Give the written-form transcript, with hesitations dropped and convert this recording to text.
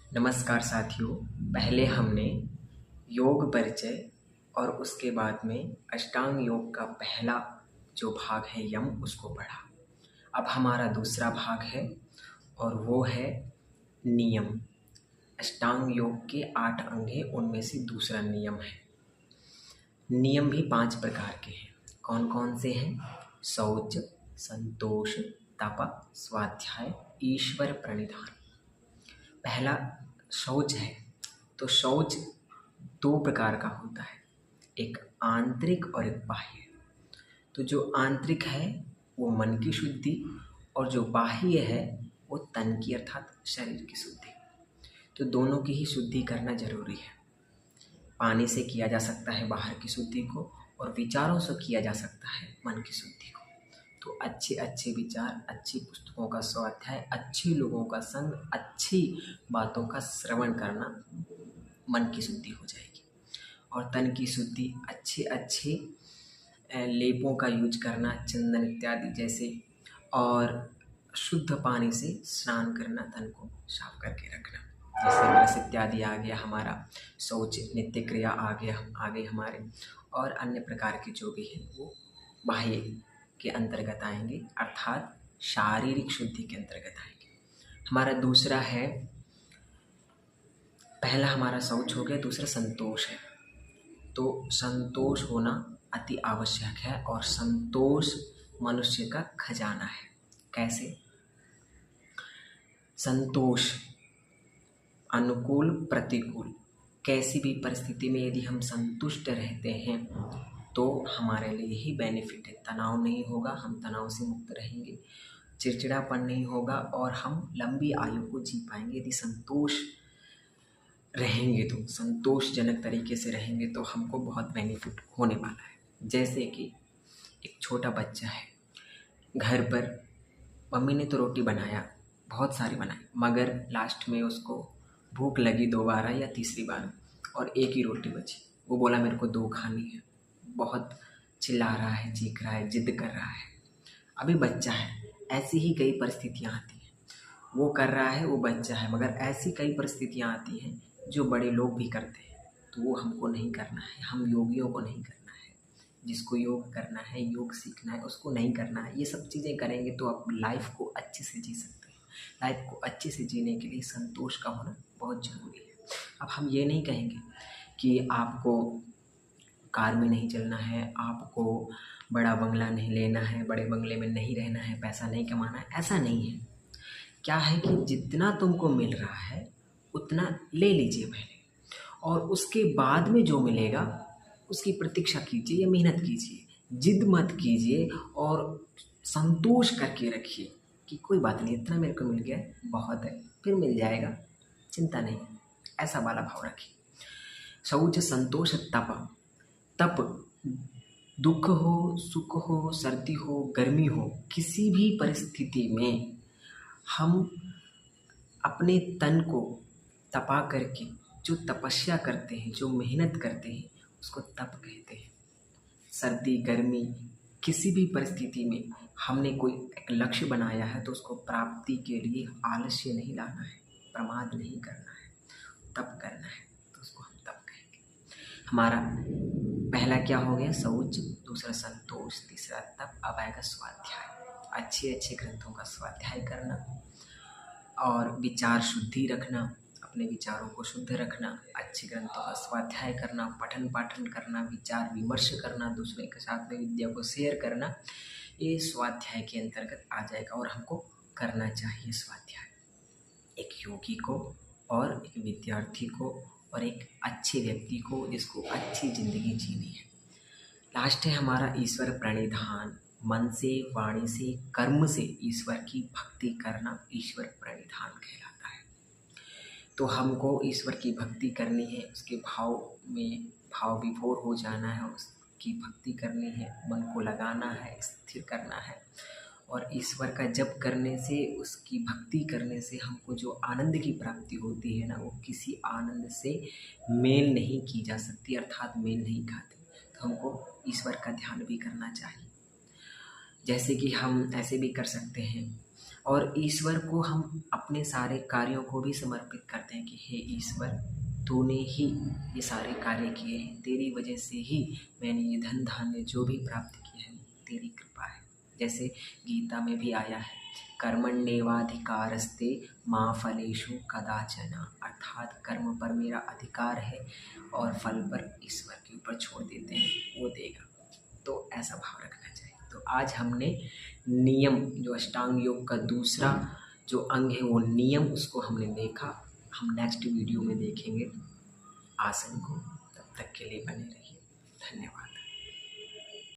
नमस्कार साथियों। पहले हमने योग परिचय और उसके बाद में अष्टांग योग का पहला जो भाग है यम उसको पढ़ा। अब हमारा दूसरा भाग है और वो है नियम। अष्टांग योग के 8 अंग हैं, उनमें से दूसरा नियम है। नियम भी 5 प्रकार के हैं। कौन कौन से हैं? शौच, संतोष, तप, स्वाध्याय, ईश्वर प्रणिधान। पहला शौच है। तो शौच 2 प्रकार का होता है, एक आंतरिक और एक बाह्य। तो जो आंतरिक है वो मन की शुद्धि और जो बाह्य है वो तन की अर्थात शरीर की शुद्धि। तो दोनों की ही शुद्धि करना जरूरी है। पानी से किया जा सकता है बाहर की शुद्धि को और विचारों से किया जा सकता है मन की शुद्धि को। तो अच्छे अच्छे विचार, अच्छी पुस्तकों का स्वाध्याय, अच्छे लोगों का संग, अच्छी बातों का श्रवण करना मन की शुद्धि हो जाएगी। और तन की शुद्धि अच्छे अच्छे लेपों का यूज करना, चंदन इत्यादि जैसे, और शुद्ध पानी से स्नान करना, तन को साफ करके रखना। जैसे ब्रश इत्यादि आ गया हमारा, शौच नित्य क्रिया आ गए हमारे, और अन्य प्रकार के जो भी हैं वो बाह्य के अंतर्गत आएंगे, अर्थात शारीरिक शुद्धि के अंतर्गत आएंगे। हमारा दूसरा है, पहला हमारा शौच हो गया, दूसरा संतोष है। तो संतोष होना अति आवश्यक है और संतोष मनुष्य का खजाना है। कैसे? संतोष अनुकूल प्रतिकूल कैसी भी परिस्थिति में यदि हम संतुष्ट रहते हैं तो हमारे लिए ही बेनिफिट है। तनाव नहीं होगा, हम तनाव से मुक्त रहेंगे, चिड़चिड़ापन नहीं होगा और हम लंबी आयु को जी पाएंगे। यदि संतोष रहेंगे तो, संतोषजनक तरीके से रहेंगे तो हमको बहुत बेनिफिट होने वाला है। जैसे कि एक छोटा बच्चा है, घर पर मम्मी ने तो रोटी बनाया, बहुत सारी बनाई, मगर लास्ट में उसको भूख लगी दोबारा या तीसरी बार और एक ही रोटी बची। वो बोला मेरे को 2 खानी है। बहुत चिल्ला रहा है, चीख रहा है, जिद कर रहा है। अभी बच्चा है, ऐसी ही कई परिस्थितियाँ आती हैं। वो कर रहा है, वो बच्चा है, मगर ऐसी कई परिस्थितियाँ आती हैं जो बड़े लोग भी करते हैं। तो वो हमको नहीं करना है, हम योगियों को नहीं करना है। जिसको योग करना है, योग सीखना है, उसको नहीं करना है। ये सब चीज़ें करेंगे तो आप लाइफ को अच्छे से जी सकते हैं। लाइफ को अच्छे से जीने के लिए संतोष का होना बहुत ज़रूरी है। अब हम ये नहीं कहेंगे कि आपको कार में नहीं चलना है, आपको बड़ा बंगला नहीं लेना है, बड़े बंगले में नहीं रहना है, पैसा नहीं कमाना है, ऐसा नहीं है। क्या है कि जितना तुमको मिल रहा है उतना ले लीजिए पहले, और उसके बाद में जो मिलेगा उसकी प्रतीक्षा कीजिए या मेहनत कीजिए। जिद मत कीजिए और संतोष करके रखिए कि कोई बात नहीं, इतना मेरे को मिल गया बहुत है, फिर मिल जाएगा, चिंता नहीं। ऐसा वाला भाव रखिए। शौच संतोष तप। तप दुख हो, सुख हो, सर्दी हो, गर्मी हो, किसी भी परिस्थिति में हम अपने तन को तपा करके जो तपस्या करते हैं, जो मेहनत करते हैं, उसको तप कहते हैं। सर्दी गर्मी किसी भी परिस्थिति में हमने कोई एक लक्ष्य बनाया है तो उसको प्राप्ति के लिए आलस्य नहीं लाना है, प्रमाद नहीं करना है, तप करना है, तो उसको हम तप कहेंगे। हमारा पहला क्या हो गया? शौच, दूसरा संतोष, तीसरा तप। अब आएगा स्वाध्याय। अच्छे अच्छे ग्रंथों का स्वाध्याय करना और विचार शुद्धि रखना, अपने विचारों को शुद्ध रखना, अच्छे ग्रंथों का स्वाध्याय करना, पठन पाठन करना, विचार विमर्श करना, दूसरे के साथ में विद्या को शेयर करना, ये स्वाध्याय के अंतर्गत आ जाएगा और हमको करना चाहिए स्वाध्याय। एक योगी को और एक विद्यार्थी को और एक अच्छे व्यक्ति को जिसको अच्छी ज़िंदगी जीनी है। लास्ट है हमारा ईश्वर प्रणिधान। मन से, वाणी से, कर्म से ईश्वर की भक्ति करना ईश्वर प्रणिधान कहलाता है। तो हमको ईश्वर की भक्ति करनी है, उसके भाव में भाव विभोर हो जाना है, उसकी भक्ति करनी है, मन को लगाना है, स्थिर करना है। और ईश्वर का जप करने से, उसकी भक्ति करने से हमको जो आनंद की प्राप्ति होती है ना, वो किसी आनंद से मेल नहीं की जा सकती, अर्थात मेल नहीं खाती। तो हमको ईश्वर का ध्यान भी करना चाहिए। जैसे कि हम ऐसे भी कर सकते हैं, और ईश्वर को हम अपने सारे कार्यों को भी समर्पित करते हैं कि हे ईश्वर, तूने ही ये सारे कार्य किए हैं, तेरी वजह से ही मैंने ये धन धान्य जो भी प्राप्त किया है तेरी कृपा है। जैसे गीता में भी आया है, कर्मण्येवाधिकारस्ते मा फलेषु कदाचन, अर्थात कर्म पर मेरा अधिकार है और फल पर ईश्वर के ऊपर छोड़ देते हैं, वो देगा। तो ऐसा भाव रखना चाहिए। तो आज हमने नियम, जो अष्टांग योग का दूसरा जो अंग है वो नियम, उसको हमने देखा। हम नेक्स्ट वीडियो में देखेंगे आसन को। तब तक के लिए बने रहिए। धन्यवाद।